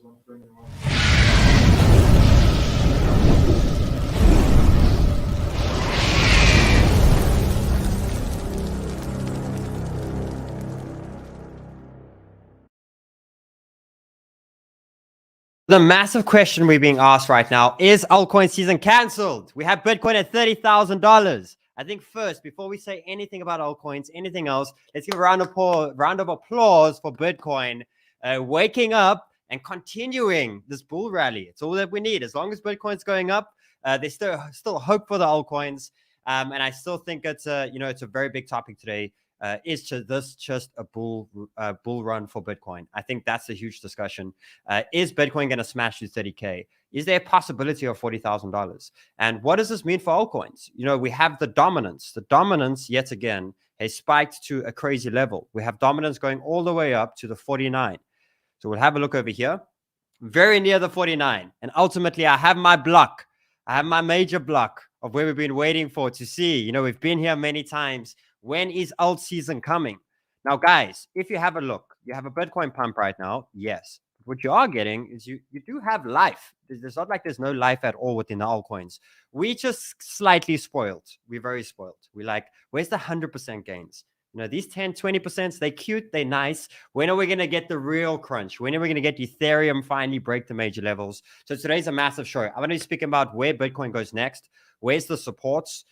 The massive question we're being asked right now is altcoin season cancelled? We have Bitcoin at $30,000. I think first, before we say anything about altcoins, anything else, let's give a round of applause for Bitcoin waking up and continuing this bull rally. It's all that we need. As long as Bitcoin's going up, there's still hope for the altcoins. And I still think it's it's a very big topic today. Is this just a bull run for Bitcoin? I think that's a huge discussion. Is Bitcoin going to smash to 30K? Is there a possibility of $40,000? And what does this mean for altcoins? We have the dominance. The dominance, yet again, has spiked to a crazy level. We have dominance going all the way up to the 49. So we'll have a look over here. Very near the 49. And ultimately, I have my block. I have my major block of where we've been waiting for to see. We've been here many times. When is alt season coming? Now, guys, if you have a look, you have a Bitcoin pump right now. Yes. What you are getting is you do have life. It's not like there's no life at all within the altcoins. We just slightly spoiled. We're very spoiled. We're like, where's the 100% gains? These 10, 20%, they're cute, they're nice. When are we going to get the real crunch? When are we going to get Ethereum finally break the major levels? So today's a massive show. I'm going to be speaking about where Bitcoin goes next. Where's the supports?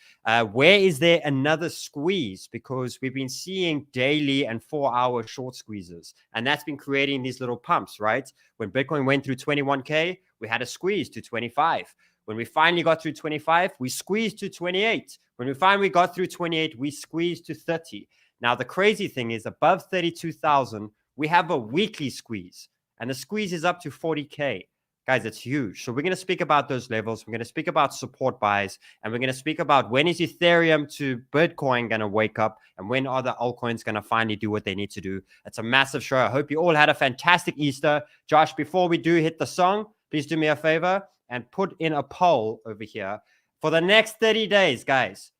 Where is there another squeeze? Because we've been seeing daily and 4-hour short squeezes. And that's been creating these little pumps, right? When Bitcoin went through 21K, we had a squeeze to 25. When we finally got through 25, we squeezed to 28. When we finally got through 28, we squeezed to 30. Now, the crazy thing is above 32,000, we have a weekly squeeze. And the squeeze is up to 40K. Guys, it's huge. So we're going to speak about those levels. We're going to speak about support buys. And we're going to speak about when is Ethereum to Bitcoin going to wake up? And when are the altcoins going to finally do what they need to do? It's a massive show. I hope you all had a fantastic Easter. Josh, before we do hit the song, please do me a favor and put in a poll over here. For the next 30 days, guys,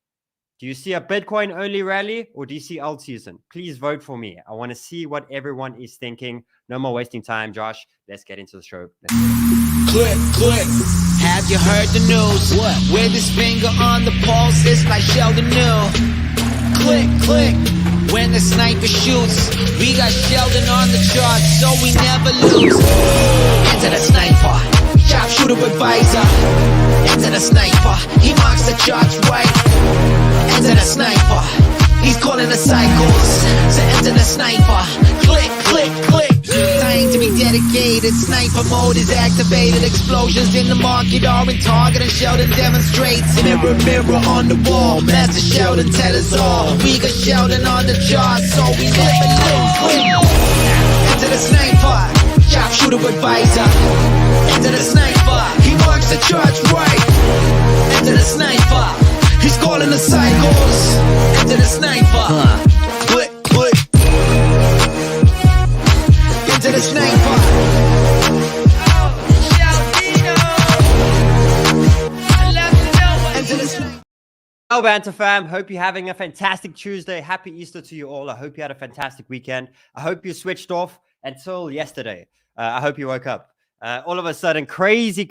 do you see a Bitcoin only rally or do you see alt season? Please vote for me. I want to see what everyone is thinking. No more wasting time, Josh. Let's get into the show. Click, click. Have you heard the news? What? With his finger on the pulse, it's like Sheldon knew. Click, click. When the sniper shoots, we got Sheldon on the chart, so we never lose. Enter the sniper, sharpshooter advisor. Enter the sniper, he marks the charts right. Enter the sniper, he's calling the cycles. So enter the sniper, click, click, click. Time to be dedicated, sniper mode is activated. Explosions in the market are in target and Sheldon demonstrates. Mirror, mirror on the wall, Master Sheldon tell us all. We got Sheldon on the chart, so we never lose. Enter the sniper, sharpshooter advisor. Enter the sniper, he marks the charts right. Enter the sniper, he's calling the cycles. Enter the sniper, click, click. Enter the sniper. Crypto Banter fam, hope you're having a fantastic Tuesday. Happy Easter to you all. I hope you had a fantastic weekend. I hope you switched off until yesterday. I hope you woke up. All of a sudden, crazy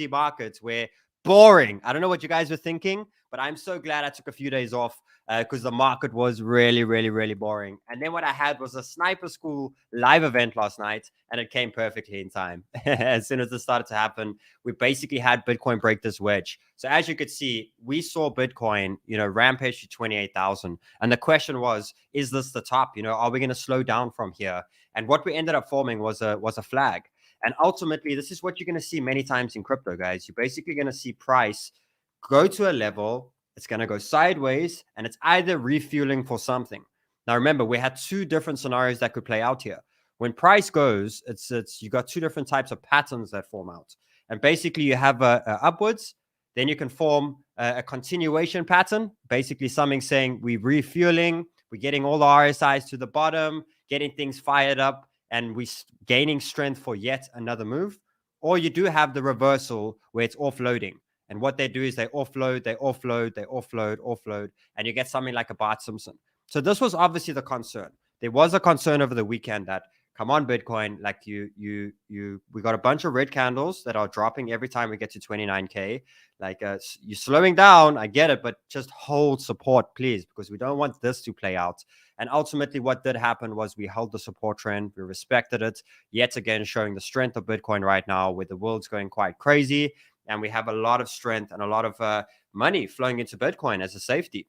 markets were boring. I don't know what you guys were thinking, but I'm so glad I took a few days off because the market was really boring. And then what I had was a sniper school live event last night, and it came perfectly in time. As soon as it started to happen, we basically had Bitcoin break this wedge. So as you could see, we saw Bitcoin, rampage to 28,000. And the question was, is this the top? Are we going to slow down from here? And what we ended up forming was a flag. And ultimately, this is what you're going to see many times in crypto, guys. You're basically going to see price go to a level, it's going to go sideways, and it's either refueling for something. Now, remember, we had two different scenarios that could play out here. When price goes, you got two different types of patterns that form out. And basically, you have a upwards, then you can form a continuation pattern, basically something saying we're refueling, we're getting all the RSIs to the bottom, getting things fired up, and we're gaining strength for yet another move. Or you do have the reversal where it's offloading. And what they do is they offload, and you get something like a 𝗬𝗶𝗶𝗄. So this was obviously the concern. There was a concern over the weekend that come on, Bitcoin. Like we got a bunch of red candles that are dropping every time we get to 29K. Like you're slowing down. I get it, but just hold support, please, because we don't want this to play out. And ultimately what did happen was we held the support trend. We respected it, yet again, showing the strength of Bitcoin right now, where the world's going quite crazy. And we have a lot of strength and a lot of money flowing into Bitcoin as a safety,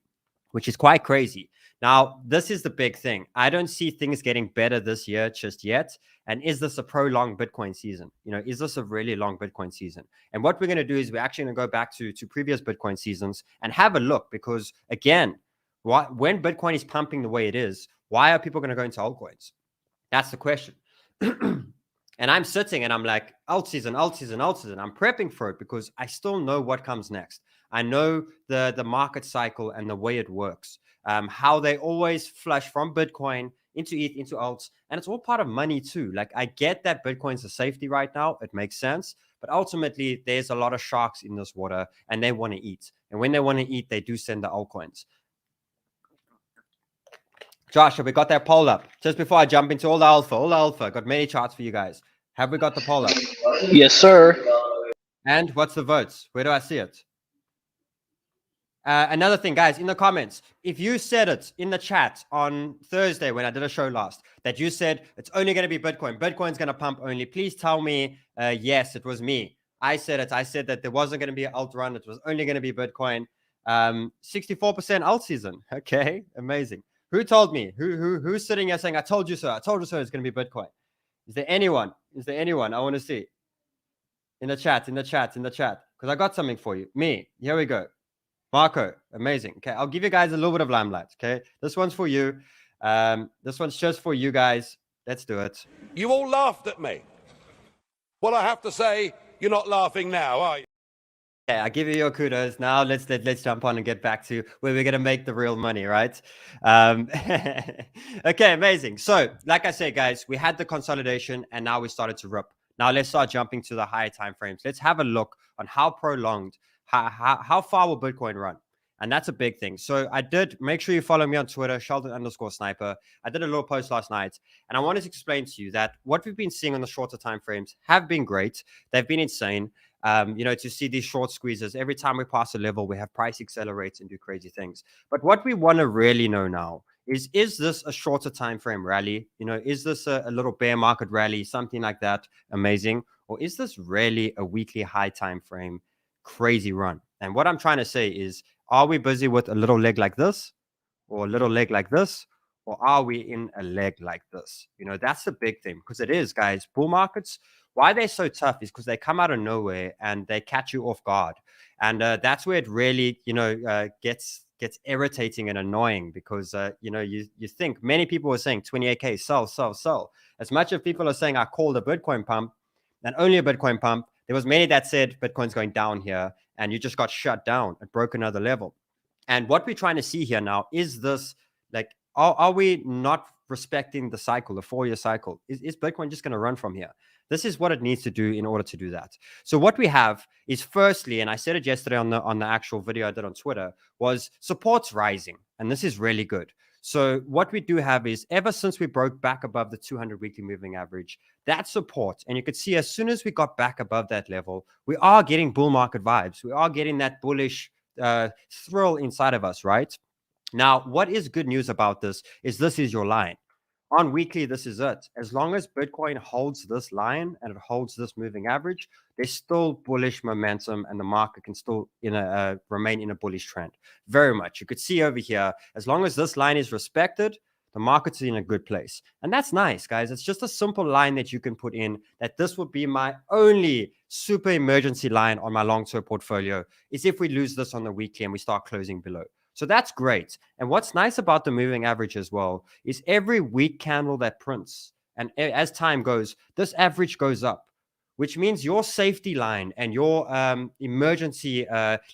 which is quite crazy. Now, this is the big thing. I don't see things getting better this year just yet. And is this a prolonged Bitcoin season? Is this a really long Bitcoin season? And what we're going to do is we're actually going to go back to previous Bitcoin seasons and have a look, because again, when Bitcoin is pumping the way it is, why are people going to go into altcoins? That's the question. And I'm sitting and I'm like, Altseason. I'm prepping for it because I still know what comes next. I know the market cycle and the way it works, how they always flush from Bitcoin into ETH, into alts. And it's all part of money too. Like, I get that Bitcoin's a safety right now. It makes sense. But ultimately, there's a lot of sharks in this water and they want to eat. And when they want to eat, they do send the altcoins. Josh, have we got that poll up? Just before I jump into all the alpha, got many charts for you guys. Have we got the poll up? Yes, sir. And what's the votes? Where do I see it? Another thing, guys, in the comments, if you said it in the chat on Thursday when I did a show last, that you said it's only going to be Bitcoin, Bitcoin's going to pump only, please tell me, yes, it was me. I said it. I said that there wasn't going to be an alt run. It was only going to be Bitcoin. 64% alt season. Okay, amazing. Who told me? Who's sitting here saying, I told you so. I told you so. It's going to be Bitcoin. Is there anyone? I want to see. In the chat. Because I got something for you. Me. Here we go. Marco. Amazing. Okay. I'll give you guys a little bit of limelight. Okay. This one's for you. This one's just for you guys. Let's do it. You all laughed at me. Well, I have to say, you're not laughing now, are you? Okay, I'll give you your kudos. Now let's jump on and get back to where we're going to make the real money, right? Okay, amazing. So, like I said, guys, we had the consolidation and now we started to rip. Now let's start jumping to the higher time frames. Let's have a look on how prolonged, how far will Bitcoin run? And that's a big thing. So I did, make sure you follow me on Twitter, Sheldon_Sniper. I did a little post last night and I wanted to explain to you that what we've been seeing on the shorter time frames have been great. They've been insane. To see these short squeezes, every time we pass a level, we have price accelerates and do crazy things. But what we want to really know now is this a shorter time frame rally? Is this a little bear market rally, something like that? Amazing. Or is this really a weekly high time frame crazy run? And what I'm trying to say is, are we busy with a little leg like this or a little leg like this? Or are we in a leg like this? That's the big thing, because it is, guys, bull markets. Why they're so tough is because they come out of nowhere and they catch you off guard. And that's where it really, gets irritating and annoying, because, you think many people are saying 28K, sell. As much as people are saying I called a Bitcoin pump and only a Bitcoin pump, there was many that said Bitcoin's going down here and you just got shut down. It broke another level. And what we're trying to see here now is this, like, are we not respecting the cycle, the 4-year cycle? Is Bitcoin just going to run from here? This is what it needs to do in order to do that. So what we have is, firstly, and I said it yesterday on the actual video I did on Twitter, was support's rising. And this is really good. So what we do have is, ever since we broke back above the 200 weekly moving average, that support, and you could see as soon as we got back above that level, we are getting bull market vibes. We are getting that bullish thrill inside of us, right? Now, what is good news about this is your line. On weekly, this is it. As long as Bitcoin holds this line and it holds this moving average, there's still bullish momentum and the market can still remain in a bullish trend. Very much. You could see over here, as long as this line is respected, the market's in a good place. And that's nice, guys. It's just a simple line that you can put in, that this would be my only super emergency line on my long-term portfolio, is if we lose this on the weekly and we start closing below. So that's great. And what's nice about the moving average as well is every weak candle that prints, and as time goes, this average goes up, which means your safety line and your emergency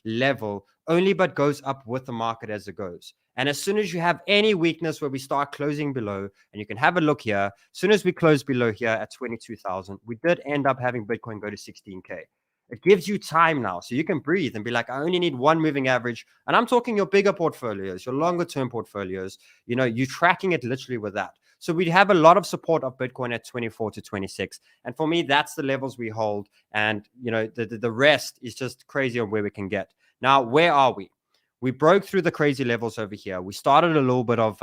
level only but goes up with the market as it goes. And as soon as you have any weakness where we start closing below, and you can have a look here, as soon as we close below here at 22,000, we did end up having Bitcoin go to 16K. It gives you time now, so you can breathe and be like, I only need one moving average. And I'm talking your bigger portfolios, your longer term portfolios. You're tracking it literally with that. So we have a lot of support of Bitcoin at 24 to 26. And for me, that's the levels we hold. And, the rest is just crazy on where we can get. Now, where are we? We broke through the crazy levels over here. We started a little bit of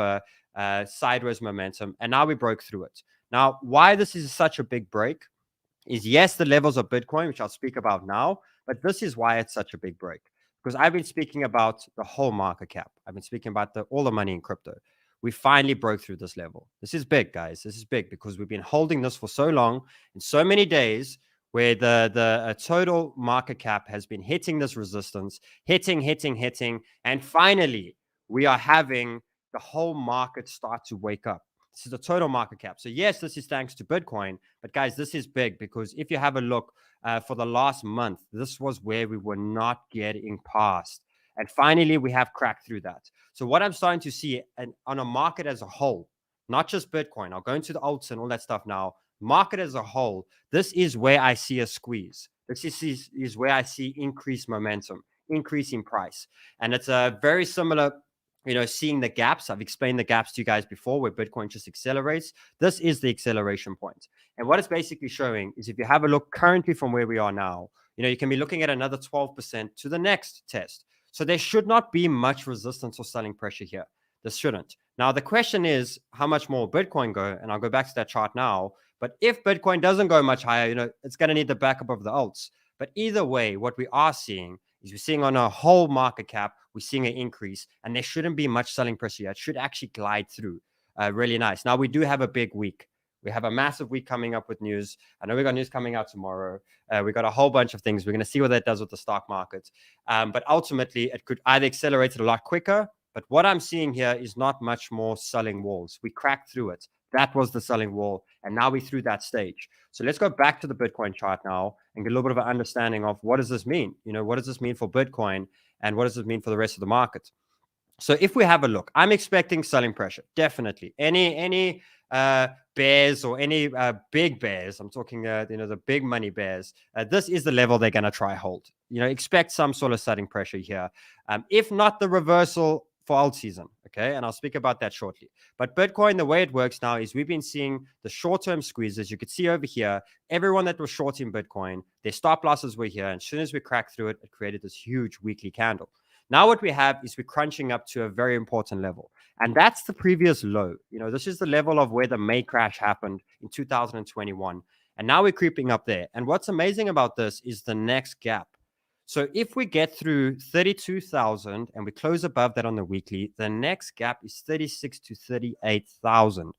sideways momentum, and now we broke through it. Now, why this is such a big break is, yes, the levels of Bitcoin, which I'll speak about now, but this is why it's such a big break. Because I've been speaking about the whole market cap. I've been speaking about all the money in crypto. We finally broke through this level. This is big, guys. This is big because we've been holding this for so long, in so many days, where the total market cap has been hitting this resistance, hitting, and finally we are having the whole market start to wake up. This is the total market cap. So yes, this is thanks to Bitcoin, but guys, this is big because if you have a look for the last month, this was where we were not getting past. And finally, we have cracked through that. So what I'm starting to see on a market as a whole, not just Bitcoin, I'll go into the alts and all that stuff now, market as a whole, this is where I see a squeeze. This is where I see increased momentum, increase in price. And it's a very similar, seeing the gaps. I've explained the gaps to you guys before where Bitcoin just accelerates. This is the acceleration point. And what it's basically showing is if you have a look currently from where we are now, you can be looking at another 12% to the next test. So there should not be much resistance or selling pressure here. This shouldn't. Now, the question is, how much more will Bitcoin go? And I'll go back to that chart now. But if Bitcoin doesn't go much higher, it's going to need the backup of the alts. But either way, what we are seeing is we're seeing on a whole market cap, we're seeing an increase, and there shouldn't be much selling pressure yet. It should actually glide through really nice. Now, we do have a big week. We have a massive week coming up with news. I know we got news coming out tomorrow. We got a whole bunch of things. We're going to see what that does with the stock market. But ultimately, it could either accelerate it a lot quicker. But what I'm seeing here is not much more selling walls. We cracked through it. That was the selling wall. And now we're through that stage. So let's go back to the Bitcoin chart now and get a little bit of an understanding of what does this mean? What does this mean for Bitcoin? And what does it mean for the rest of the market? So if we have a look, I'm expecting selling pressure, definitely. Any bears or any big bears, I'm talking, the big money bears, this is the level they're going to try hold. Expect some sort of selling pressure here. If not the reversal for Altseason, okay? And I'll speak about that shortly. But Bitcoin, the way it works now is we've been seeing the short-term squeezes. You could see over here, everyone that was short in Bitcoin, their stop losses were here. And as soon as we cracked through it, it created this huge weekly candle. Now what we have is we're crunching up to a very important level. And that's the previous low. This is the level of where the May crash happened in 2021. And now we're creeping up there. And what's amazing about this is the next gap. So if we get through 32,000 and we close above that on the weekly, the next gap is 36 to 38,000.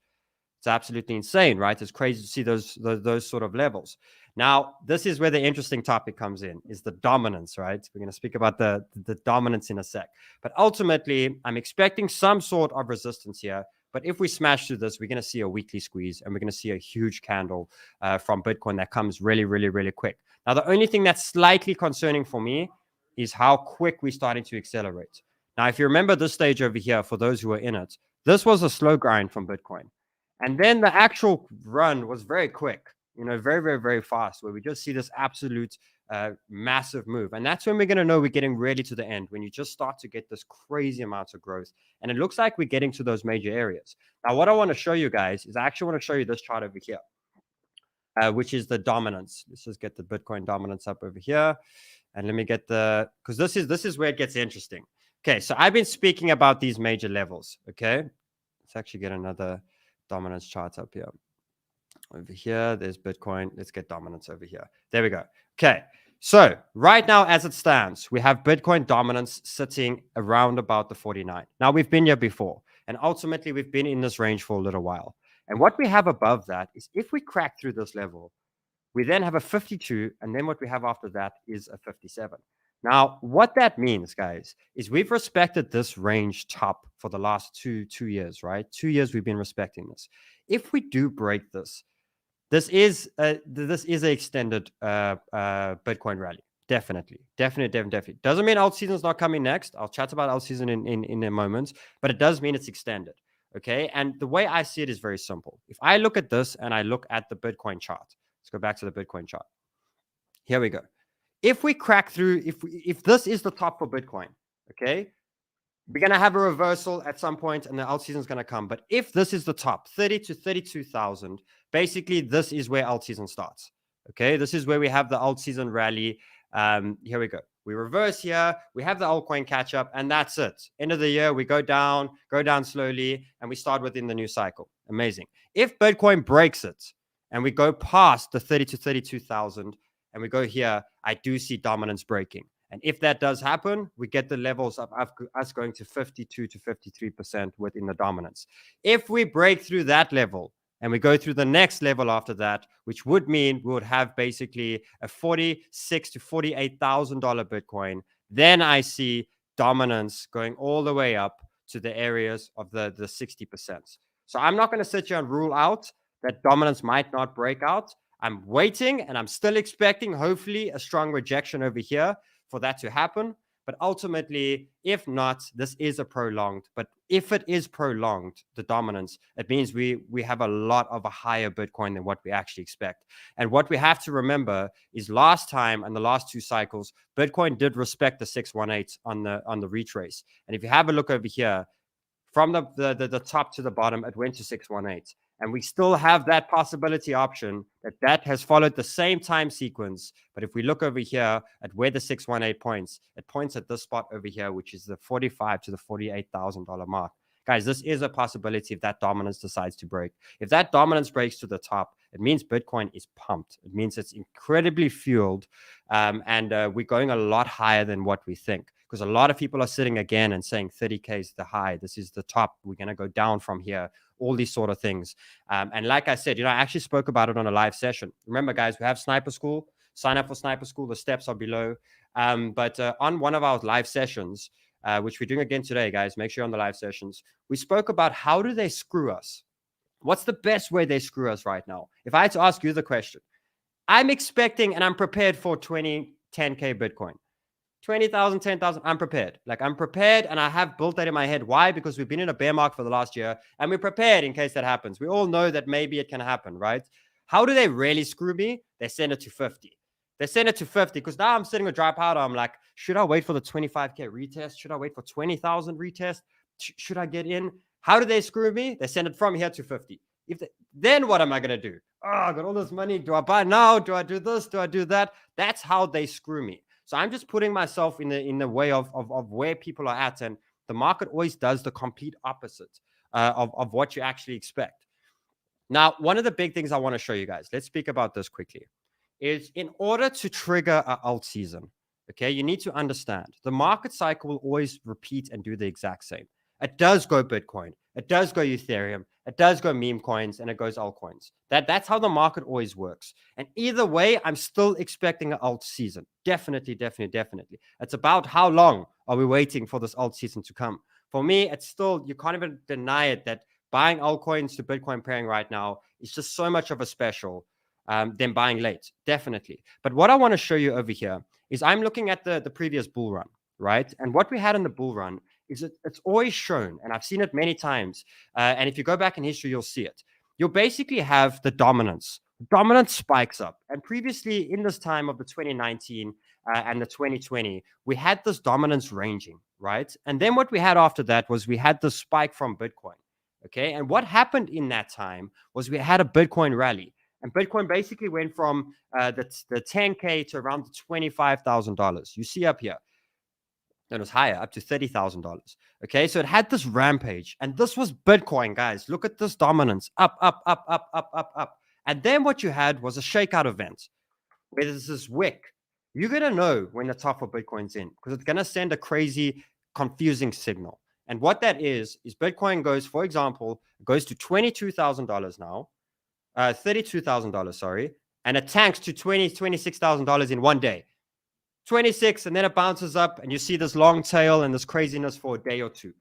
It's absolutely insane, right? It's crazy to see those sort of levels. Now, this is where the interesting topic comes in, is the dominance, right? We're going to speak about the dominance in a sec. But ultimately, I'm expecting some sort of resistance here. But if we smash through this, we're going to see a weekly squeeze and we're going to see a huge candle from Bitcoin that comes really, really, really quick. Now, the only thing that's slightly concerning for me is how quick we're starting to accelerate. Now, if you remember this stage over here, for those who are in it, this was a slow grind from Bitcoin. And then the actual run was very quick, very, very, very fast, where we just see this absolute massive move. And that's when we're going to know we're getting really to the end, when you just start to get this crazy amount of growth. And it looks like we're getting to those major areas. Now, what I want to show you guys is I actually want to show you this chart over here, which is the dominance. Let's just get the Bitcoin dominance up over here. And let me get because this is where it gets interesting. Okay, so I've been speaking about these major levels, okay? Let's actually get another dominance chart up here. Over here, there's Bitcoin. Let's get dominance over here. There we go. Okay, so right now, as it stands, we have Bitcoin dominance sitting around about the 49. Now, we've been here before, and ultimately, we've been in this range for a little while. And what we have above that is if we crack through this level, we then have a 52, and then what we have after that is a 57. Now, what that means, guys, is we've respected this range top for the last two years, right? 2 years we've been respecting this. If we do break this, this is an extended Bitcoin rally. Definitely. Doesn't mean Altseason is not coming next. I'll chat about Altseason in a moment, but it does mean it's extended. Okay. And the way I see it is very simple. If I look at this and I look at the Bitcoin chart, let's go back to the Bitcoin chart. Here we go. If we crack through, if this is the top for Bitcoin, okay, we're going to have a reversal at some point and the alt season is going to come. But if this is the top 30 to 32,000, basically this is where alt season starts. Okay, this is where we have the alt season rally. Here we go. We reverse here. We have the altcoin catch up, and that's it. End of the year, we go down slowly, and we start within the new cycle. Amazing. If Bitcoin breaks it and we go past the 30 to 32,000 and we go here, I do see dominance breaking. And if that does happen, we get the levels of us going to 52 to 53% within the dominance. If we break through that level and we go through the next level after that, which would mean we would have basically a $46,000 to $48,000 Bitcoin, then I see dominance going all the way up to the areas of the 60%. So I'm not going to sit here and rule out that dominance might not break out. I'm waiting and I'm still expecting, hopefully, a strong rejection over here for that to happen. But ultimately, if not, this is a prolonged. But if it is prolonged, the dominance, it means we have a lot of a higher Bitcoin than what we actually expect. And what we have to remember is last time and the last two cycles, Bitcoin did respect the 618 on the retrace. And if you have a look over here, from the top to the bottom, it went to 618. And we still have that possibility option that has followed the same time sequence. But if we look over here at where the 618 points, it points at this spot over here, which is the $45,000 to the $48,000 mark. Guys, this is a possibility if that dominance decides to break. If that dominance breaks to the top, it means Bitcoin is pumped. It means it's incredibly fueled. And we're going a lot higher than what we think. Because a lot of people are sitting again and saying 30K is the high. This is the top. We're going to go down from here. All these sort of things. And like I said, I actually spoke about it on a live session. Remember, guys, we have Sniper School. Sign up for Sniper School. The steps are below. But on one of our live sessions, which we're doing again today, guys, make sure you're on the live sessions, we spoke about how do they screw us? What's the best way they screw us right now? If I had to ask you the question, I'm expecting and I'm prepared for 10K Bitcoin. 20,000, 10,000, I'm prepared. Like I'm prepared and I have built that in my head. Why? Because we've been in a bear market for the last year and we're prepared in case that happens. We all know that maybe it can happen, right? How do they really screw me? They send it to 50. They send it to 50 because now I'm sitting with dry powder. I'm like, should I wait for the 25K retest? Should I wait for 20,000 retest? Should I get in? How do they screw me? They send it from here to 50. Then what am I going to do? Oh, I got all this money. Do I buy now? Do I do this? Do I do that? That's how they screw me. So I'm just putting myself in the way of where people are at. And the market always does the complete opposite of what you actually expect. Now, one of the big things I want to show you guys, let's speak about this quickly, is in order to trigger an alt season, okay, you need to understand the market cycle will always repeat and do the exact same. It does go Bitcoin. It does go Ethereum. It does go meme coins, and it goes altcoins. That's how the market always works. And either way, I'm still expecting an alt season. Definitely. It's about how long are we waiting for this alt season to come. For me, it's still, you can't even deny it that buying altcoins to Bitcoin pairing right now is just so much of a special than buying late. Definitely. But what I want to show you over here is I'm looking at the previous bull run, right? And what we had in the bull run is it's always shown, and I've seen it many times. And if you go back in history, you'll see it. You'll basically have the dominance. Dominance spikes up. And previously, in this time of the 2019 and the 2020, we had this dominance ranging, right? And then what we had after that was we had the spike from Bitcoin, okay? And what happened in that time was we had a Bitcoin rally. And Bitcoin basically went from the 10K to around the $25,000. You see up here. It was higher, up to $30,000. Okay, so it had this rampage, and this was Bitcoin, guys. Look at this dominance, up. And then what you had was a shakeout event, where there's this wick. You're gonna know when the top of Bitcoin's in, because it's gonna send a crazy, confusing signal. And what that is Bitcoin goes, for example, goes to $22,000 now, $32,000, sorry, and it tanks to $26,000 in one day. 26, and then it bounces up, and you see this long tail and this craziness for a day or two.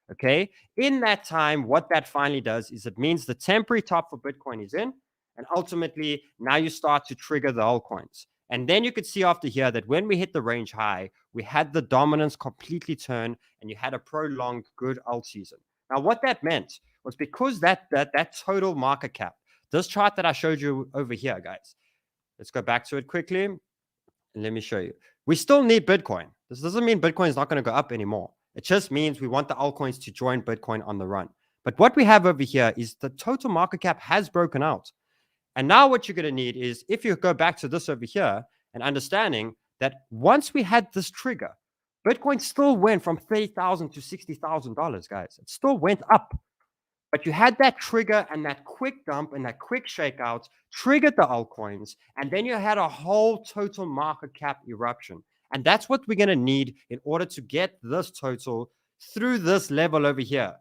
Okay, in that time, what that finally does is it means the temporary top for Bitcoin is in, and ultimately now you start to trigger the altcoins. And then you could see after here that when we hit the range high, we had the dominance completely turn, and you had a prolonged good alt season. Now, what that meant was because that total market cap, this chart that I showed you over here, guys. Let's go back to it quickly, and let me show you. We still need Bitcoin. This doesn't mean Bitcoin is not going to go up anymore. It just means we want the altcoins to join Bitcoin on the run. But what we have over here is the total market cap has broken out. And now what you're going to need is, if you go back to this over here and understanding that once we had this trigger, Bitcoin still went from $30,000 to $60,000, guys. It still went up. But you had that trigger and that quick dump and that quick shakeout triggered the altcoins. And then you had a whole total market cap eruption. And that's what we're going to need in order to get this total through this level over here.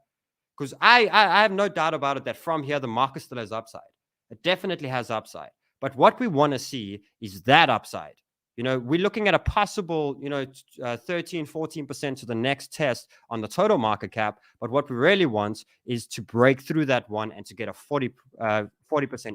Because I have no doubt about it that from here, the market still has upside. It definitely has upside. But what we want to see is that upside. You know, we're looking at a possible, 13, 14% to the next test on the total market cap. But what we really want is to break through that one and to get a 40%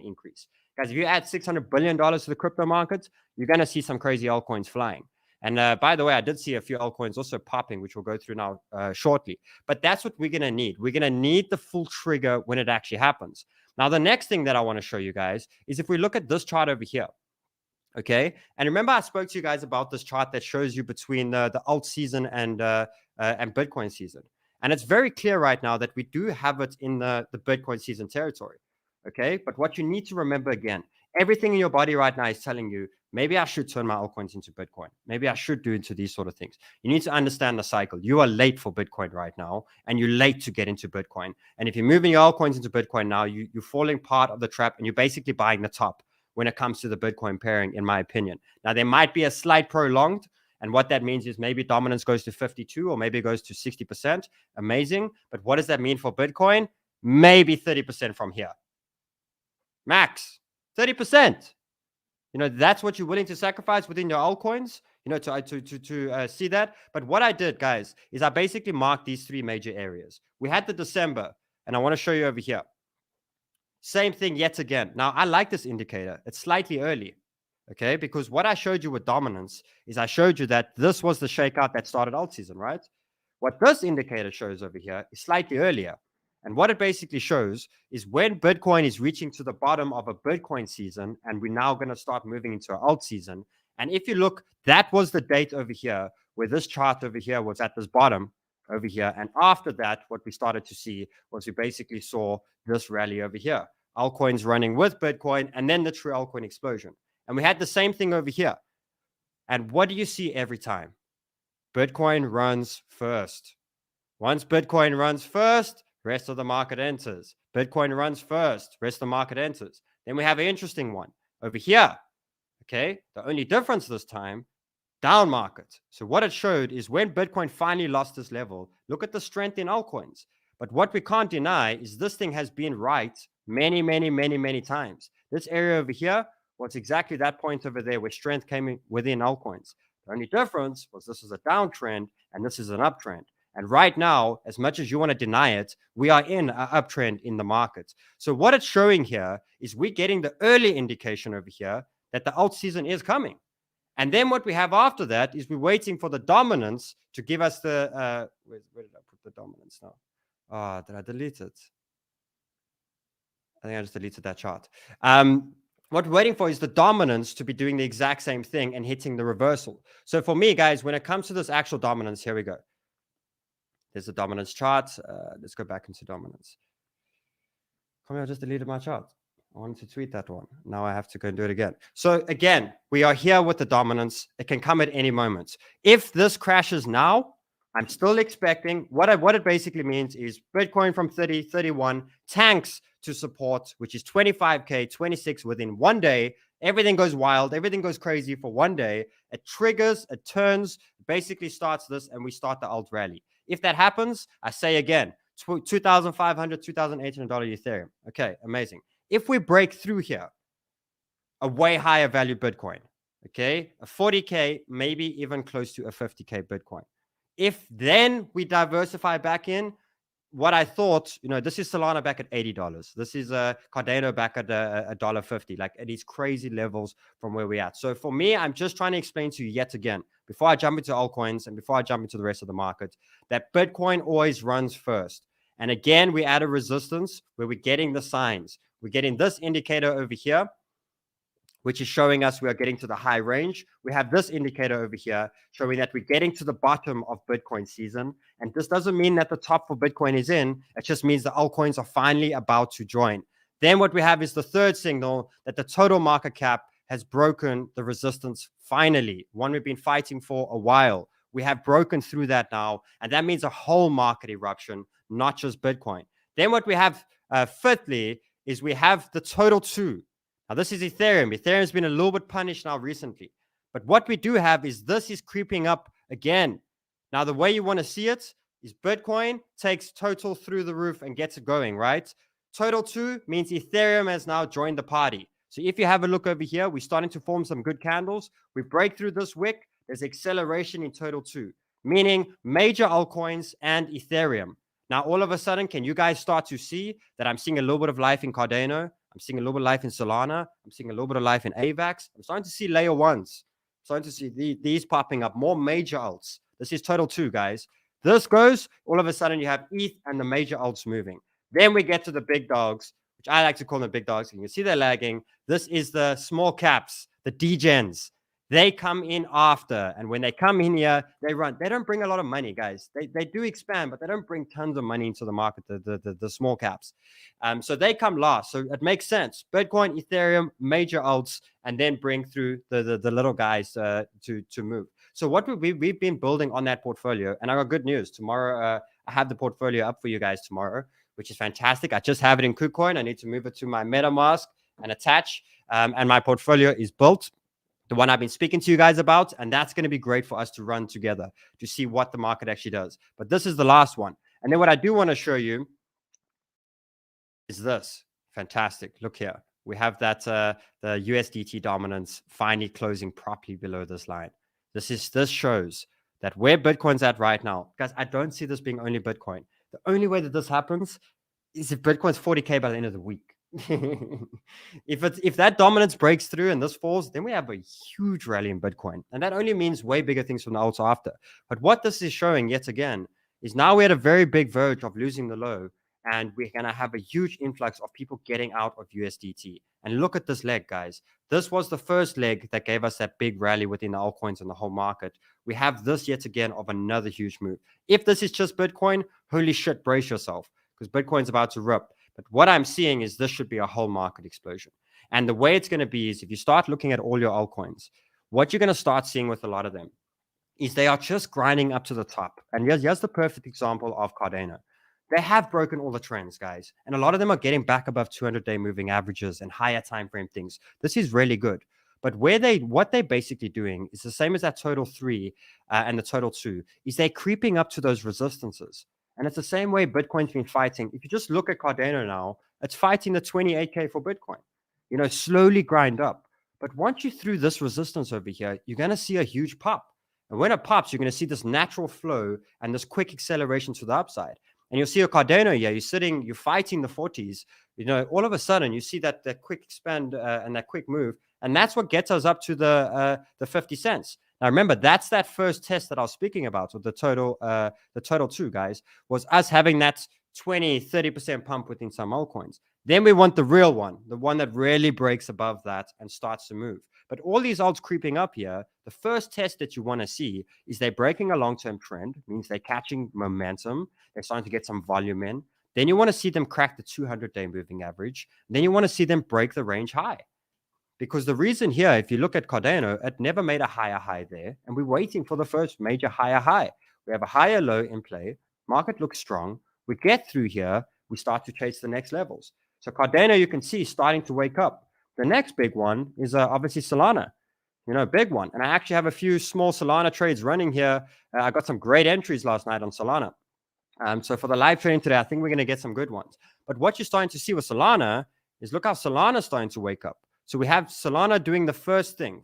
increase. Guys, if you add $600 billion to the crypto market, you're going to see some crazy altcoins flying. And by the way, I did see a few altcoins also popping, which we'll go through now shortly. But that's what we're going to need. We're going to need the full trigger when it actually happens. Now, the next thing that I want to show you guys is if we look at this chart over here. Okay. And remember, I spoke to you guys about this chart that shows you between the alt season and Bitcoin season. And it's very clear right now that we do have it in the Bitcoin season territory. Okay. But what you need to remember again, everything in your body right now is telling you, maybe I should turn my altcoins into Bitcoin. Maybe I should do into these sort of things. You need to understand the cycle. You are late for Bitcoin right now, and you're late to get into Bitcoin. And if you're moving your altcoins into Bitcoin now, you're falling part of the trap, and you're basically buying the top when it comes to the Bitcoin pairing, in my opinion. Now, there might be a slight prolonged, and what that means is maybe dominance goes to 52 or maybe it goes to 60%. Amazing. But what does that mean for Bitcoin? Maybe 30% from here. Max, 30%. You know, that's what you're willing to sacrifice within your altcoins, to see that. But what I did, guys, is I basically marked these three major areas. We had the December, and I want to show you over here. Same thing yet again. Now, I like this indicator. It's slightly early, okay? Because what I showed you with dominance is I showed you that this was the shakeout that started alt season, right? What this indicator shows over here is slightly earlier. And what it basically shows is when Bitcoin is reaching to the bottom of a Bitcoin season, and we're now going to start moving into an alt season. And if you look, that was the date over here where this chart over here was at this bottom over here. And after that, what we started to see was we basically saw this rally over here. Altcoins running with Bitcoin, and then the true altcoin explosion. And we had the same thing over here. And what do you see every time? Bitcoin runs first. Once Bitcoin runs first, rest of the market enters. Bitcoin runs first, rest of the market enters. Then we have an interesting one over here. Okay, the only difference this time, down market. So what it showed is when Bitcoin finally lost this level, look at the strength in altcoins. But what we can't deny is this thing has been right many, many, many, many times. This area over here was exactly that point over there where strength came in within altcoins. The only difference was this is a downtrend and this is an uptrend. And right now, as much as you want to deny it, we are in an uptrend in the market. So what it's showing here is we're getting the early indication over here that the alt season is coming. And then what we have after that is we're waiting for the dominance to give us the, where did I put the dominance now? Oh, did I delete it? I think I just deleted that chart. What we're waiting for is the dominance to be doing the exact same thing and hitting the reversal. So for me, guys, when it comes to this actual dominance, here we go. There's a dominance chart. Let's go back into dominance. Come on, I just deleted my chart. I wanted to tweet that one. Now I have to go and do it again. So again, we are here with the dominance. It can come at any moment. If this crashes now, I'm still expecting what it basically means is Bitcoin from 30, 31 tanks to support, which is 25K, 26 within 1 day. Everything goes wild. Everything goes crazy for 1 day. It triggers, it turns, basically starts this, and we start the alt rally. If that happens, I say again, $2,500, $2,800 Ethereum. Okay, amazing. If we break through here, a way higher value Bitcoin, okay, a 40K, maybe even close to a 50K Bitcoin. If then we diversify back in, what I thought, this is Solana back at $80. This is Cardano back at $1.50, like at these crazy levels from where we're at. So for me, I'm just trying to explain to you yet again, before I jump into altcoins and before I jump into the rest of the market, that Bitcoin always runs first. And again, we add a resistance where we're getting the signs. We're getting this indicator over here, which is showing us we are getting to the high range. We have this indicator over here showing that we're getting to the bottom of Bitcoin season. And this doesn't mean that the top for Bitcoin is in. It just means the altcoins are finally about to join. Then what we have is the third signal that the total market cap has broken the resistance finally, one we've been fighting for a while. We have broken through that now, and that means a whole market eruption, not just Bitcoin. Then what we have fifthly is we have the total two. Now, this is Ethereum. Ethereum's been a little bit punished now recently. But what we do have is this is creeping up again. Now, the way you want to see it is Bitcoin takes total through the roof and gets it going, right? Total 2 means Ethereum has now joined the party. So if you have a look over here, we're starting to form some good candles. We break through this wick. There's acceleration in total 2, meaning major altcoins and Ethereum. Now, all of a sudden, can you guys start to see that I'm seeing a little bit of life in Cardano? I'm seeing a little bit of life in Solana. I'm seeing a little bit of life in AVAX. I'm starting to see layer ones. I'm starting to see these popping up, more major alts. This is total 2, guys. This goes, all of a sudden you have ETH and the major alts moving. Then we get to the big dogs, which I like to call them big dogs. You can see they're lagging. This is the small caps, the degens. They come in after, and when they come in here, they run. They don't bring a lot of money, guys. They do expand, but they don't bring tons of money into the market, the small caps. So they come last. So it makes sense. Bitcoin, Ethereum, major alts, and then bring through the little guys to move. So what we've been building on that portfolio, and I got good news. Tomorrow, I have the portfolio up for you guys tomorrow, which is fantastic. I just have it in KuCoin. I need to move it to my MetaMask and attach, and my portfolio is built. The one I've been speaking to you guys about, and that's going to be great for us to run together to see what the market actually does. But this is the last one. And then what I do want to show you is this. Fantastic. Look here. We have that the USDT dominance finally closing properly below this line. This shows that where Bitcoin's at right now. Guys, I don't see this being only Bitcoin. The only way that this happens is if Bitcoin's 40K by the end of the week. If that dominance breaks through and this falls, then we have a huge rally in Bitcoin, and that only means way bigger things from the alts after. But what this is showing yet again is now we're at a very big verge of losing the low, and we're gonna have a huge influx of people getting out of USDT. And look at this leg, guys. This was the first leg that gave us that big rally within the altcoins and the whole market. We have this yet again of another huge move. If this is just Bitcoin, holy shit, brace yourself, because Bitcoin's about to rip. But what I'm seeing is this should be a whole market explosion. And the way it's going to be is if you start looking at all your altcoins, what you're going to start seeing with a lot of them is they are just grinding up to the top. And here's the perfect example of Cardano. They have broken all the trends, guys. And a lot of them are getting back above 200-day moving averages and higher time frame things. This is really good. But what they're basically doing is the same as that total 3 and the total 2, is they're creeping up to those resistances. And it's the same way Bitcoin's been fighting. If you just look at Cardano now, it's fighting the 28K for Bitcoin. You know, slowly grind up. But once you're through this resistance over here, you're going to see a huge pop. And when it pops, you're going to see this natural flow and this quick acceleration to the upside. And you'll see a Cardano here. You're fighting the 40s. You know, all of a sudden, you see that quick expand and that quick move. And that's what gets us up to the 50 cents. Now, remember, that's that first test that I was speaking about with the total 2, guys, was us having that 20-30% pump within some altcoins. Then we want the real one, the one that really breaks above that and starts to move. But all these alts creeping up here, the first test that you want to see is they're breaking a long-term trend, means they're catching momentum. They're starting to get some volume in. Then you want to see them crack the 200-day moving average. Then you want to see them break the range high. Because the reason here, if you look at Cardano, it never made a higher high there. And we're waiting for the first major higher high. We have a higher low in play. Market looks strong. We get through here. We start to chase the next levels. So Cardano, you can see, starting to wake up. The next big one is obviously Solana. You know, big one. And I actually have a few small Solana trades running here. I got some great entries last night on Solana. So for the live trading today, I think we're going to get some good ones. But what you're starting to see with Solana is look how Solana's starting to wake up. So we have Solana doing the first thing,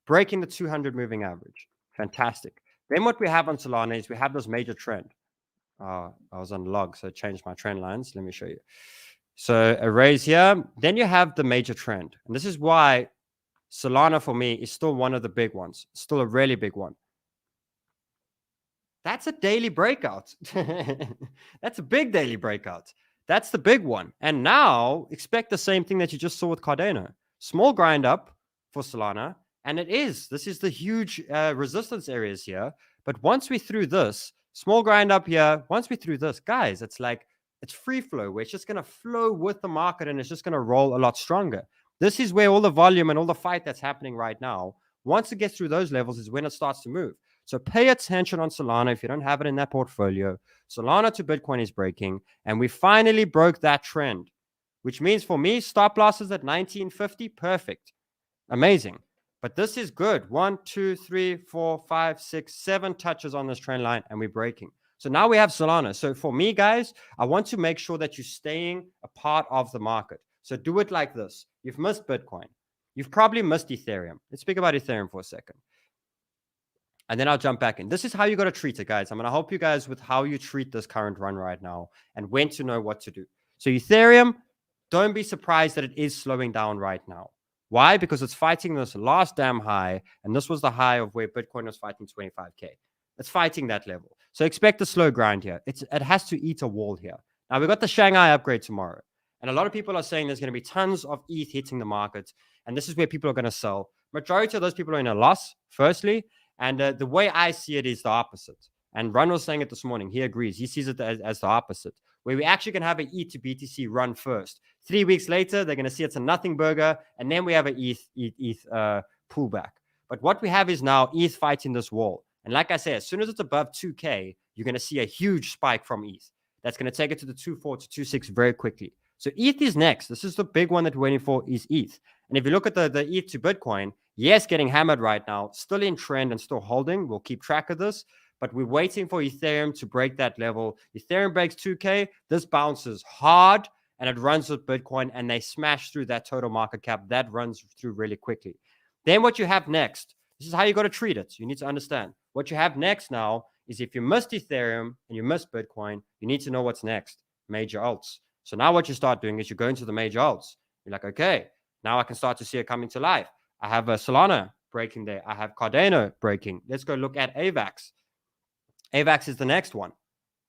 breaking the 200 moving average. Fantastic. Then what we have on Solana is we have this major trend. I was on log, so I changed my trend lines. Let me show you. So a raise here. Then you have the major trend. And this is why Solana for me is still one of the big ones. Still a really big one. That's a daily breakout. That's a big daily breakout. That's the big one. And now expect the same thing that you just saw with Cardano. Small grind up for Solana. And this is the huge resistance areas here. But once we're through this, small grind up here, once we're through this, guys, it's like, it's free flow where it's just going to flow with the market and it's just going to roll a lot stronger. This is where all the volume and all the fight that's happening right now, once it gets through those levels is when it starts to move. So pay attention on Solana if you don't have it in that portfolio. Solana to Bitcoin is breaking, and we finally broke that trend, which means for me, stop losses at 1950, perfect. Amazing. But this is good. 1, 2, 3, 4, 5, 6, 7 touches on this trend line, and we're breaking. So now we have Solana. So for me, guys, I want to make sure that you're staying a part of the market. So do it like this. You've missed Bitcoin. You've probably missed Ethereum. Let's speak about Ethereum for a second. And then I'll jump back in. This is how you got to treat it, guys. I'm going to help you guys with how you treat this current run right now and when to know what to do. So Ethereum, don't be surprised that it is slowing down right now. Why? Because it's fighting this last damn high. And this was the high of where Bitcoin was fighting 25K. It's fighting that level. So expect a slow grind here. It has to eat a wall here. Now, we've got the Shanghai upgrade tomorrow. And a lot of people are saying there's going to be tons of ETH hitting the market. And this is where people are going to sell. Majority of those people are in a loss, firstly. And the way I see it is the opposite. And Ron was saying it this morning. He agrees. He sees it as the opposite, where we actually can have an ETH to BTC run first. 3 weeks later, they're going to see it's a nothing burger. And then we have an ETH pullback. But what we have is now ETH fighting this wall. And like I said, as soon as it's above 2K, you're going to see a huge spike from ETH. That's going to take it to the 2.4 to 2.6 very quickly. So ETH is next. This is the big one that we're waiting for is ETH. And if you look at the ETH to Bitcoin, yes, getting hammered right now, still in trend and still holding. We'll keep track of this. But we're waiting for Ethereum to break that level. Ethereum breaks 2K. This bounces hard and it runs with Bitcoin and they smash through that total market cap. That runs through really quickly. Then what you have next, this is how you got to treat it. You need to understand. What you have next now is if you missed Ethereum and you missed Bitcoin, you need to know what's next. Major alts. So now what you start doing is you go into the major alts. You're like, okay, now I can start to see it coming to life. I have a Solana breaking there. I have Cardano breaking. Let's go look at AVAX. AVAX is the next one.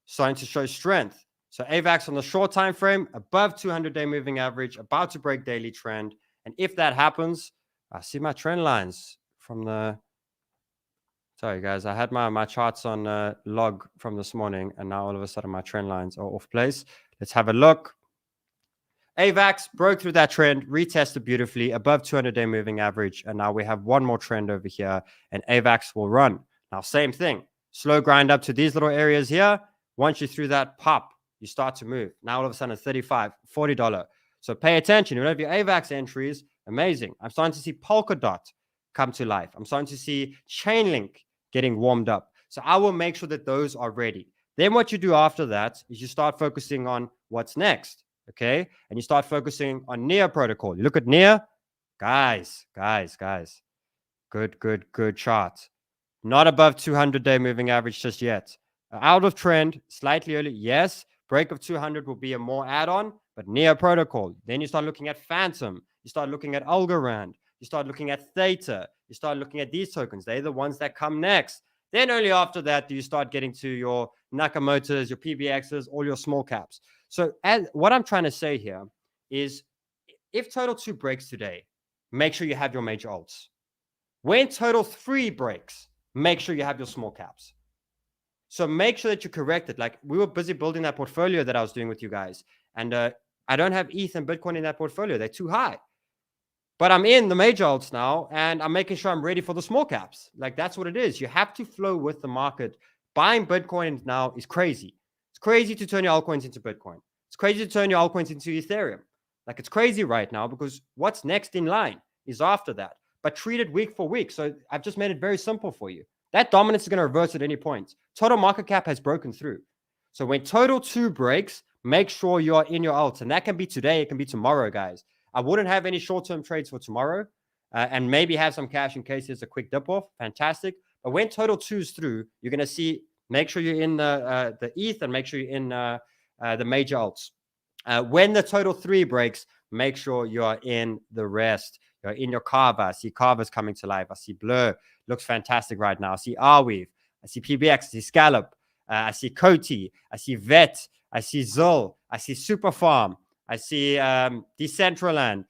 Starting to show strength. So AVAX on the short time frame, above 200-day moving average, about to break daily trend. And if that happens, I see my trend lines from the... Sorry, guys. I had my charts on log from this morning, and now all of a sudden my trend lines are off place. Let's have a look. AVAX broke through that trend, retested beautifully above 200-day moving average. And now we have one more trend over here, and AVAX will run. Now, same thing. Slow grind up to these little areas here. Once you're through that pop, you start to move. Now, all of a sudden, it's $35, $40. So pay attention. You have your AVAX entries. Amazing. I'm starting to see Polkadot come to life. I'm starting to see Chainlink getting warmed up. So I will make sure that those are ready. Then what you do after that is you start focusing on what's next. Okay. And you start focusing on NEAR protocol. You look at NEAR. Guys. Good chart. Not above 200-day moving average just yet. Out of trend, slightly early. Yes. Break of 200 will be a more add-on, but NEAR protocol. Then you start looking at Phantom. You start looking at Algorand. You start looking at Theta. You start looking at these tokens. They're the ones that come next. Then only after that do you start getting to your Nakamoto's, your PBXs, all your small caps. So what I'm trying to say here is if Total 2 breaks today, make sure you have your major alts. When Total 3 breaks, make sure you have your small caps. So make sure that you correct it. Like we were busy building that portfolio that I was doing with you guys. And I don't have ETH and Bitcoin in that portfolio. They're too high. But I'm in the major alts now, and I'm making sure I'm ready for the small caps. Like that's what it is. You have to flow with the market. Buying Bitcoin now is crazy. It's crazy to turn your altcoins into Bitcoin. It's crazy to turn your altcoins into Ethereum. Like it's crazy right now because what's next in line is after that. But treat it week for week. So I've just made it very simple for you. That dominance is going to reverse at any point. Total market cap has broken through. So when Total 2 breaks, make sure you are in your alts. And that can be today. It can be tomorrow, guys. I wouldn't have any short-term trades for tomorrow and maybe have some cash in case there's a quick dip-off. Fantastic. But when Total 2's through, you're going to see, make sure you're in the ETH and make sure you're in the major alts. When the Total 3 breaks, make sure you're in the rest. You're in your 𝗧𝗵𝗄. I see 𝗧𝗵𝗄's coming to life. I see Blur. Looks fantastic right now. I see 𝗟𝗏𝗍𝗍. I see PBX. I see Scallop. I see Coty. I see Vet. I see Zul. I see Superfarm. I see Decentraland.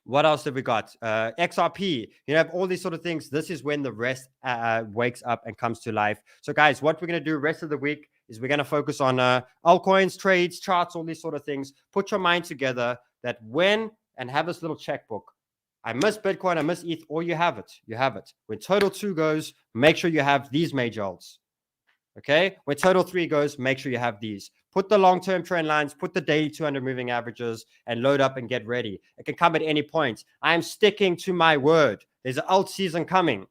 What else have we got? XRP, you have all these sort of things. This is when the rest wakes up and comes to life. So guys, what we're going to do rest of the week is we're going to focus on altcoins, trades, charts, all these sort of things. Put your mind together that and have this little checkbook. I miss Bitcoin, I miss ETH, or you have it. You have it. When total 2 goes, make sure you have these major alts. Okay? When total 3 goes, make sure you have these. Put the long-term trend lines, put the daily 200 moving averages, and load up and get ready. It can come at any point. I am sticking to my word. There's an alt season coming.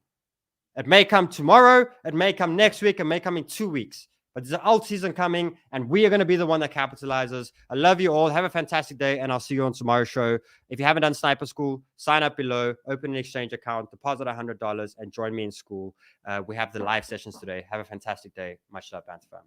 It may come tomorrow, it may come next week, it may come in 2 weeks. But there's an alt season coming, and we are going to be the one that capitalizes. I love you all. Have a fantastic day, and I'll see you on tomorrow's show. If you haven't done Sniper School, sign up below, open an exchange account, deposit $100, and join me in school. We have the live sessions today. Have a fantastic day. Much love, Banter fam.